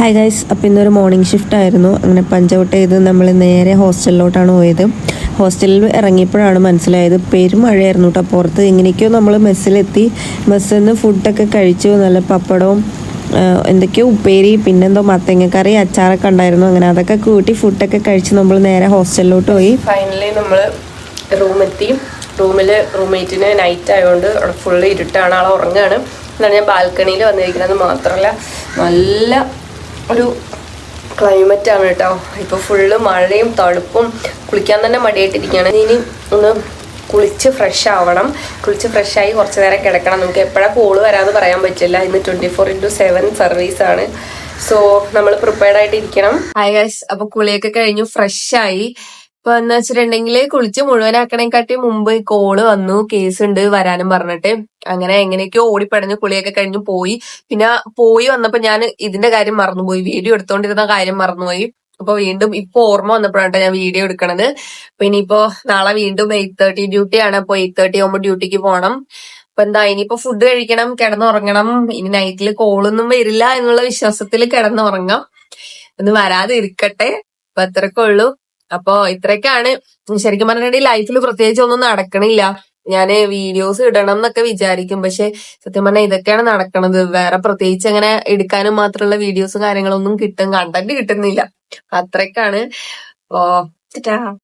Hi guys, അപ്പോൾ ഇന്നൊരു morning shift ആയിരുന്നു. അങ്ങനെ പഞ്ചൗട്ട് ചെയ്ത് നമ്മൾ നേരെ ഹോസ്റ്റലിലോട്ടാണ് പോയത്. ഹോസ്റ്റലിൽ ഇറങ്ങിയപ്പോഴാണ് മനസ്സിലായത് പെരുമഴയായിരുന്നു കേട്ടോ പുറത്ത്. എങ്ങനെയൊക്കെയോ നമ്മൾ മെസ്സിലെത്തി. മെസ്സിൽ നിന്ന് ഫുഡൊക്കെ കഴിച്ചു. നല്ല പപ്പടവും എന്തൊക്കെയോ ഉപ്പേരി, പിന്നെന്തോ മത്തങ്ങക്കറി, അച്ചാറൊക്കെ ഉണ്ടായിരുന്നു. അങ്ങനെ അതൊക്കെ കൂട്ടി ഫുഡൊക്കെ കഴിച്ച് നമ്മൾ നേരെ ഹോസ്റ്റലിലോട്ട് പോയി. ഫൈനലി നമ്മൾ റൂമെത്തി. റൂംമേറ്റിന് നൈറ്റ് ആയതുകൊണ്ട് അവിടെ ഫുള്ള് ഇരുട്ടാണ്, ആളെ ഉറങ്ങുകയാണ്. എന്നാണ് ഞാൻ ബാൽക്കണിയിൽ വന്നിരിക്കുന്നത്. മാത്രമല്ല നല്ല ഒരു ക്ലൈമറ്റാണ് കേട്ടോ. ഇപ്പോൾ ഫുള്ള് മഴയും തണുപ്പും, കുളിക്കാൻ തന്നെ മടിയായിട്ടിരിക്കുകയാണ്. ഇനി ഒന്ന് കുളിച്ച് ഫ്രഷ് ആവണം. കുളിച്ച് ഫ്രഷായി കുറച്ച് നേരം കിടക്കണം. നമുക്ക് എപ്പോഴാണ് കോള് വരാമെന്ന് പറയാൻ പറ്റില്ല. ഇന്ന് 24/7 സർവീസാണ്. സോ നമ്മൾ പ്രിപ്പയർഡ് ആയിട്ട് ഇരിക്കണം. ഹായ് ഗൈസ്, അപ്പോൾ കുളിയൊക്കെ കഴിഞ്ഞു ഫ്രഷായി. ഇപ്പൊ എന്ന് വെച്ചിട്ടുണ്ടെങ്കിൽ കുളിച്ച് മുഴുവനാക്കണേക്കാട്ടി മുമ്പ് കോള് വന്നു, കേസ് ഉണ്ട് വരാനും പറഞ്ഞിട്ട്. അങ്ങനെ എങ്ങനെയൊക്കെയോ ഓടിപ്പടഞ്ഞ് കുളിയൊക്കെ കഴിഞ്ഞു പോയി. പിന്നെ പോയി വന്നപ്പോ ഞാൻ ഇതിന്റെ കാര്യം മറന്നുപോയി, വീഡിയോ എടുത്തോണ്ടിരുന്ന കാര്യം മറന്നുപോയി. അപ്പൊ വീണ്ടും ഇപ്പൊ ഓർമ്മ വന്നപ്പോഴാണ് ഞാൻ വീഡിയോ എടുക്കണത്. അപ്പൊ ഇനിയിപ്പോ നാളെ വീണ്ടും 8:30 ഡ്യൂട്ടിയാണ്. അപ്പൊ 8:30 ആകുമ്പോൾ ഡ്യൂട്ടിക്ക് പോകണം. അപ്പൊ എന്താ ഇനിയിപ്പോ ഫുഡ് കഴിക്കണം, കിടന്നുറങ്ങണം. ഇനി നൈറ്റിൽ കോളൊന്നും വരില്ല എന്നുള്ള വിശ്വാസത്തിൽ കിടന്നുറങ്ങാം. ഒന്നും വരാതെ ഇരിക്കട്ടെ. അപ്പൊ അത്രയൊക്കെ ഉള്ളൂ. അപ്പൊ ഇത്രയൊക്കെയാണ്. ശരിക്കും പറഞ്ഞിട്ടുണ്ടെങ്കിൽ ലൈഫിൽ പ്രത്യേകിച്ച് ഒന്നും നടക്കണില്ല. ഞാന് വീഡിയോസ് ഇടണം എന്നൊക്കെ വിചാരിക്കും, പക്ഷെ സത്യം പറഞ്ഞാൽ ഇതൊക്കെയാണ് നടക്കണത്. വേറെ പ്രത്യേകിച്ച് അങ്ങനെ എടുക്കാനും മാത്രമുള്ള വീഡിയോസും കാര്യങ്ങളൊന്നും കണ്ടന്റ് കിട്ടുന്നില്ല. അത്രയൊക്കെയാണ്. അപ്പോ